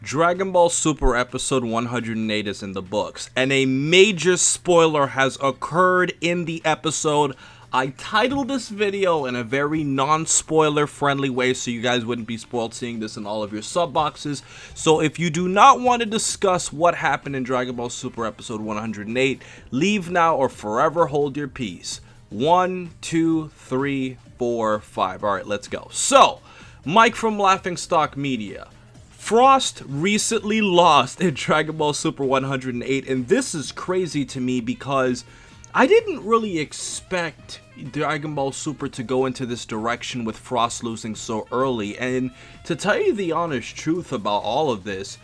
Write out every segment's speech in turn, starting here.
Dragon Ball Super episode 108 is in the books, and a major spoiler has occurred in the episode. I titled this video in a very non-spoiler friendly way so you guys wouldn't be spoiled seeing this in all of your sub boxes. So if you do not want to discuss what happened in Dragon Ball Super episode 108, leave now or forever hold your peace. 1, 2, 3, 4, 5. Alright, let's go. So, Mike from Laughingstock Media. Frost recently lost in Dragon Ball Super 108, and this is crazy to me because I didn't really expect Dragon Ball Super to go into this direction with Frost losing so early, and to tell you the honest truth about all of this,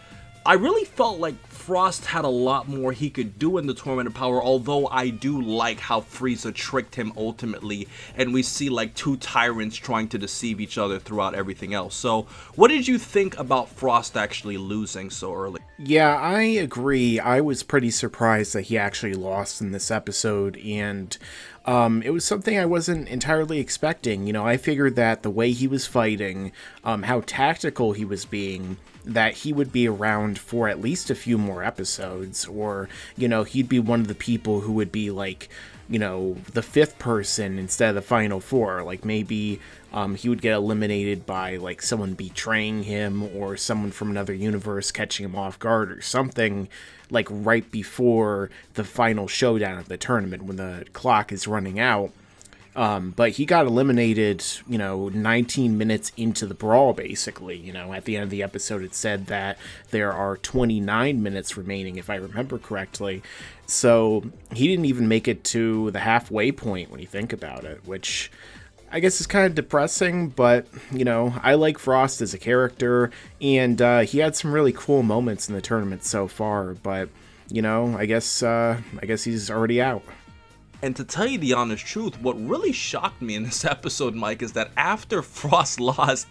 I really felt like Frost had a lot more he could do in the Tournament of Power, although I do like how Frieza tricked him ultimately, and we see like two tyrants trying to deceive each other throughout everything else. So, what did you think about Frost actually losing so early? Yeah, I agree. I was pretty surprised that he actually lost in this episode, and it was something I wasn't entirely expecting. You know, I figured that the way he was fighting, how tactical he was being, that he would be around for at least a few more episodes, or, you know, he'd be one of the people who would be like, you know, the fifth person instead of the final four. Like maybe he would get eliminated by like someone betraying him or someone from another universe catching him off guard or something, like right before the final showdown of the tournament when the clock is running out. But he got eliminated, you know, 19 minutes into the brawl, basically. You know, at the end of the episode, it said that there are 29 minutes remaining, if I remember correctly. So he didn't even make it to the halfway point when you think about it, which I guess is kind of depressing, but, you know, I like Frost as a character, and he had some really cool moments in the tournament so far, but, you know, I guess he's already out. And to tell you the honest truth, what really shocked me in this episode, Mike, is that after Frost lost,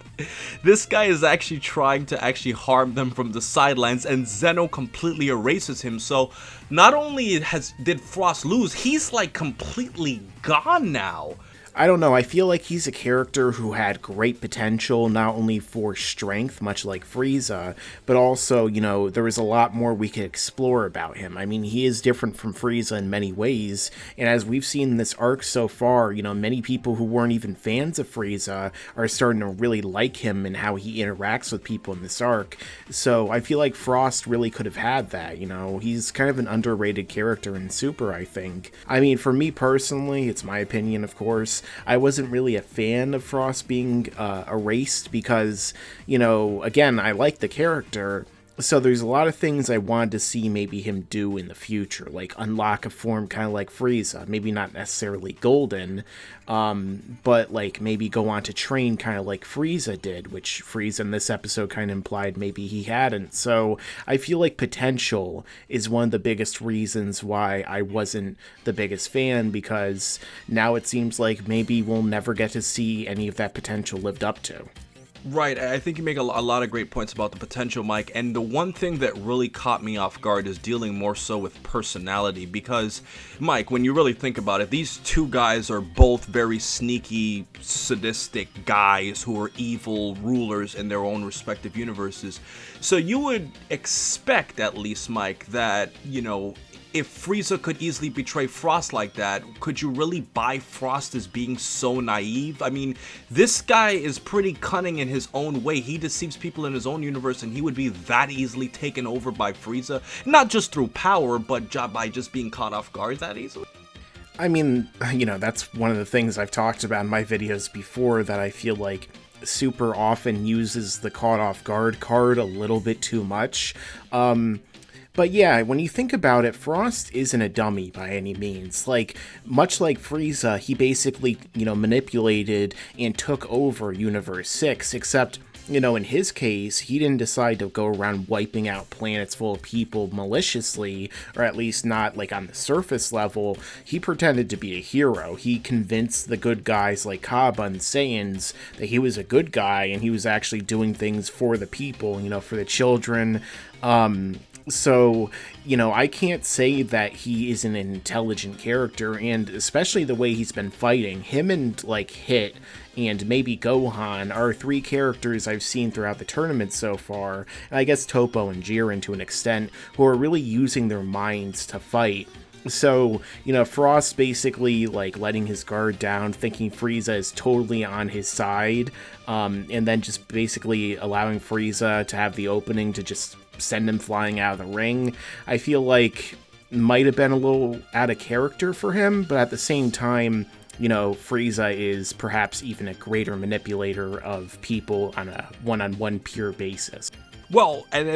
this guy is actually trying to harm them from the sidelines, and Zeno completely erases him. So not only did Frost lose, he's like completely gone now. I don't know, I feel like he's a character who had great potential, not only for strength, much like Frieza, but also, you know, there was a lot more we could explore about him. I mean, he is different from Frieza in many ways, and as we've seen in this arc so far, you know, many people who weren't even fans of Frieza are starting to really like him and how he interacts with people in this arc. So I feel like Frost really could have had that, you know, he's kind of an underrated character in Super, I think. I mean, for me personally, it's my opinion, of course, I wasn't really a fan of Frost being erased because, you know, again, I like the character, so there's a lot of things I wanted to see maybe him do in the future, like unlock a form kind of like Frieza, maybe not necessarily Golden, but like maybe go on to train kind of like Frieza did, which Frieza in this episode kind of implied maybe he hadn't. So I feel like potential is one of the biggest reasons why I wasn't the biggest fan, because now it seems like maybe we'll never get to see any of that potential lived up to. Right, I think you make a lot of great points about the potential, Mike, and the one thing that really caught me off guard is dealing more so with personality, because, Mike, when you really think about it, these two guys are both very sneaky, sadistic guys who are evil rulers in their own respective universes, so you would expect, at least, Mike, that, you know, if Frieza could easily betray Frost like that, could you really buy Frost as being so naive? I mean, this guy is pretty cunning in his own way. He deceives people in his own universe, and he would be that easily taken over by Frieza. Not just through power, but by just being caught off guard that easily. I mean, you know, that's one of the things I've talked about in my videos before, that I feel like Super often uses the caught off guard card a little bit too much. But yeah, when you think about it, Frost isn't a dummy by any means. Like, much like Frieza, he basically, you know, manipulated and took over Universe 6, except, you know, in his case, he didn't decide to go around wiping out planets full of people maliciously, or at least not, like, on the surface level. He pretended to be a hero. He convinced the good guys like Kaba and Saiyans that he was a good guy, and he was actually doing things for the people, you know, for the children, So, I can't say that he is an intelligent character, and especially the way he's been fighting. Him and, like, Hit and maybe Gohan are three characters I've seen throughout the tournament so far, and I guess Toppo and Jiren to an extent, who are really using their minds to fight. So, Frost basically, like, letting his guard down, thinking Frieza is totally on his side, and then just basically allowing Frieza to have the opening to just send him flying out of the ring, I feel like might have been a little out of character for him, but at the same time, Frieza is perhaps even a greater manipulator of people on a one-on-one pure basis. Well, and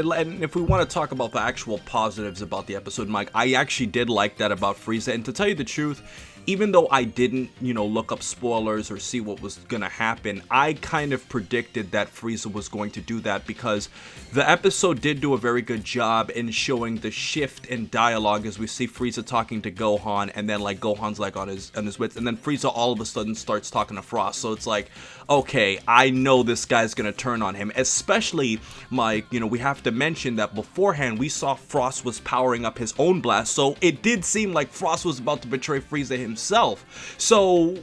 if we want to talk about the actual positives about the episode, Mike, I actually did like that about Frieza. And to tell you the truth, even though I didn't, look up spoilers or see what was going to happen, I kind of predicted that Frieza was going to do that because the episode did do a very good job in showing the shift in dialogue as we see Frieza talking to Gohan, and then, like, Gohan's, like, on his wits, and then Frieza all of a sudden starts talking to Frost. So it's like, okay, I know this guy's going to turn on him, especially, Mike, we have to mention that beforehand we saw Frost was powering up his own blast, so it did seem like Frost was about to betray Frieza himself. So,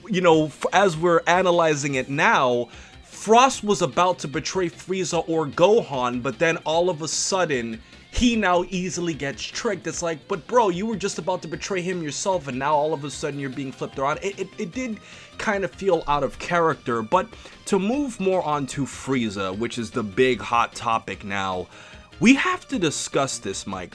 as we're analyzing it now, Frost was about to betray Frieza or Gohan, but then all of a sudden, he now easily gets tricked. It's like, but bro, you were just about to betray him yourself, and now all of a sudden you're being flipped around. It did kind of feel out of character, but to move more on to Frieza, which is the big hot topic now, we have to discuss this, Mike.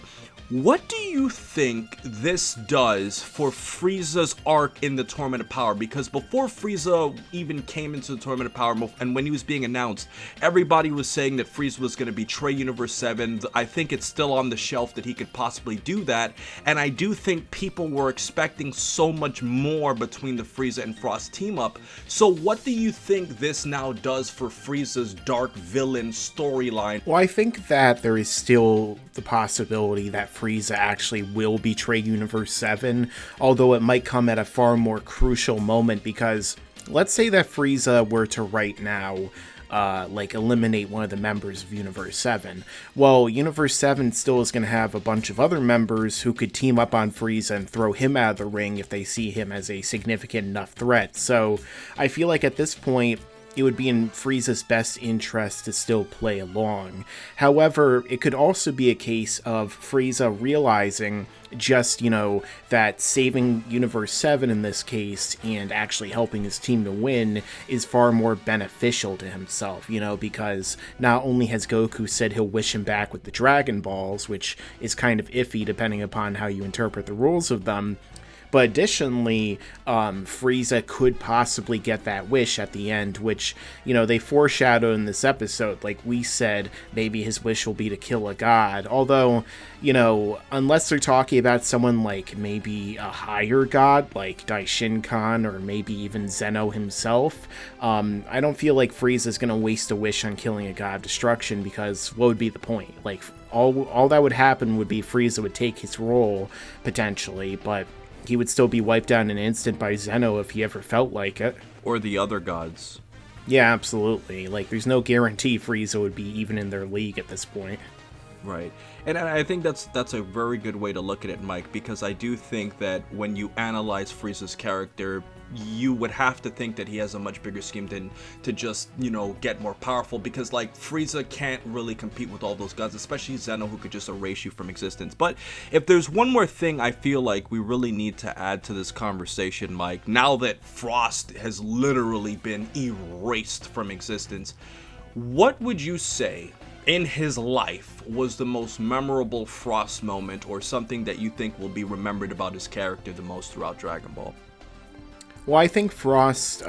What do you think this does for Frieza's arc in the Tournament of Power? Because before Frieza even came into the Tournament of Power, and when he was being announced, everybody was saying that Frieza was going to betray Universe 7. I think it's still on the shelf that he could possibly do that, and I do think people were expecting so much more between the Frieza and Frost team-up. So what do you think this now does for Frieza's dark villain storyline? Well, I think that there is still the possibility that Frieza actually will betray Universe 7, although it might come at a far more crucial moment, because let's say that Frieza were to right now eliminate one of the members of Universe 7. Well, Universe 7 still is going to have a bunch of other members who could team up on Frieza and throw him out of the ring if they see him as a significant enough threat. So I feel like at this point, it would be in Frieza's best interest to still play along. However, it could also be a case of Frieza realizing just, that saving Universe 7 in this case and actually helping his team to win is far more beneficial to himself, because not only has Goku said he'll wish him back with the Dragon Balls, which is kind of iffy depending upon how you interpret the rules of them, but additionally, Frieza could possibly get that wish at the end, which, they foreshadowed in this episode. Like we said, maybe his wish will be to kill a god. Although, unless they're talking about someone like maybe a higher god, like Daishinkan, or maybe even Zeno himself, I don't feel like Frieza's going to waste a wish on killing a god of destruction, because what would be the point? Like, all that would happen would be Frieza would take his role, potentially, but he would still be wiped out in an instant by Zeno if he ever felt like it. Or the other gods. Yeah, absolutely. Like, there's no guarantee Frieza would be even in their league at this point. Right. And I think that's a very good way to look at it, Mike, because I do think that when you analyze Frieza's character, you would have to think that he has a much bigger scheme than to just, get more powerful, because, like, Frieza can't really compete with all those gods, especially Zeno, who could just erase you from existence. But if there's one more thing I feel like we really need to add to this conversation, Mike, now that Frost has literally been erased from existence, what would you say in his life was the most memorable Frost moment, or something that you think will be remembered about his character the most throughout Dragon Ball? Well, I think Frost's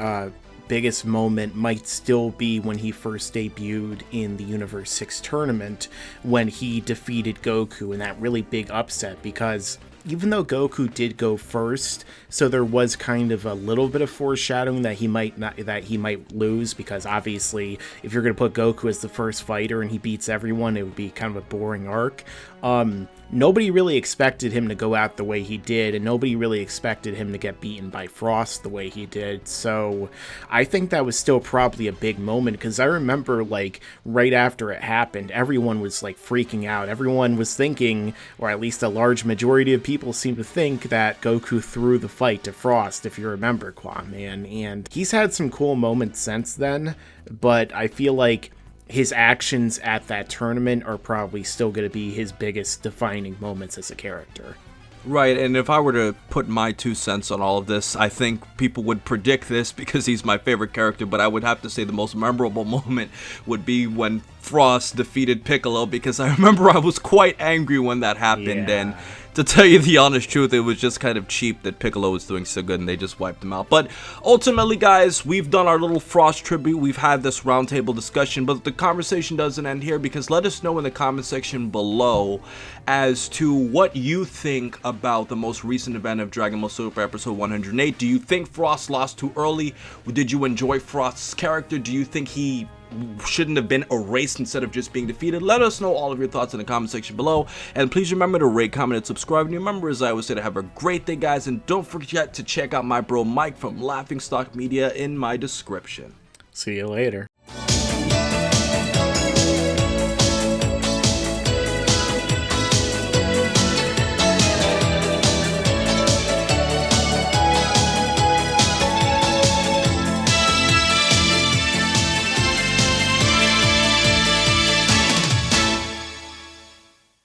biggest moment might still be when he first debuted in the Universe 6 tournament, when he defeated Goku in that really big upset, because even though Goku did go first, so there was kind of a little bit of foreshadowing that he might lose, because obviously if you're going to put Goku as the first fighter and he beats everyone, it would be kind of a boring arc. Nobody really expected him to go out the way he did, and nobody really expected him to get beaten by Frost the way he did, so I think that was still probably a big moment, because I remember, like, right after it happened, everyone was, like, freaking out. Everyone was thinking, or at least a large majority of people seem to think, that Goku threw the fight to Frost, if you remember, Kwame, and he's had some cool moments since then, but I feel like his actions at that tournament are probably still going to be his biggest defining moments as a character. Right, and if I were to put my 2 cents on all of this, I think people would predict this because he's my favorite character, but I would have to say the most memorable moment would be when Frost defeated Piccolo, because I remember I was quite angry when that happened, and to tell you the honest truth, it was just kind of cheap that Piccolo was doing so good and they just wiped him out. But ultimately, guys, we've done our little Frost tribute. We've had this roundtable discussion, but the conversation doesn't end here, because let us know in the comment section below as to what you think about the most recent event of Dragon Ball Super episode 108. Do you think Frost lost too early? Did you enjoy Frost's character? Do you think he shouldn't have been erased instead of just being defeated? Let us know all of your thoughts in the comment section below, and please remember to rate, comment, and subscribe. And remember, as I always say, to have a great day, guys, and don't forget to check out my bro Mike from Laughingstock Media in my description. See you later.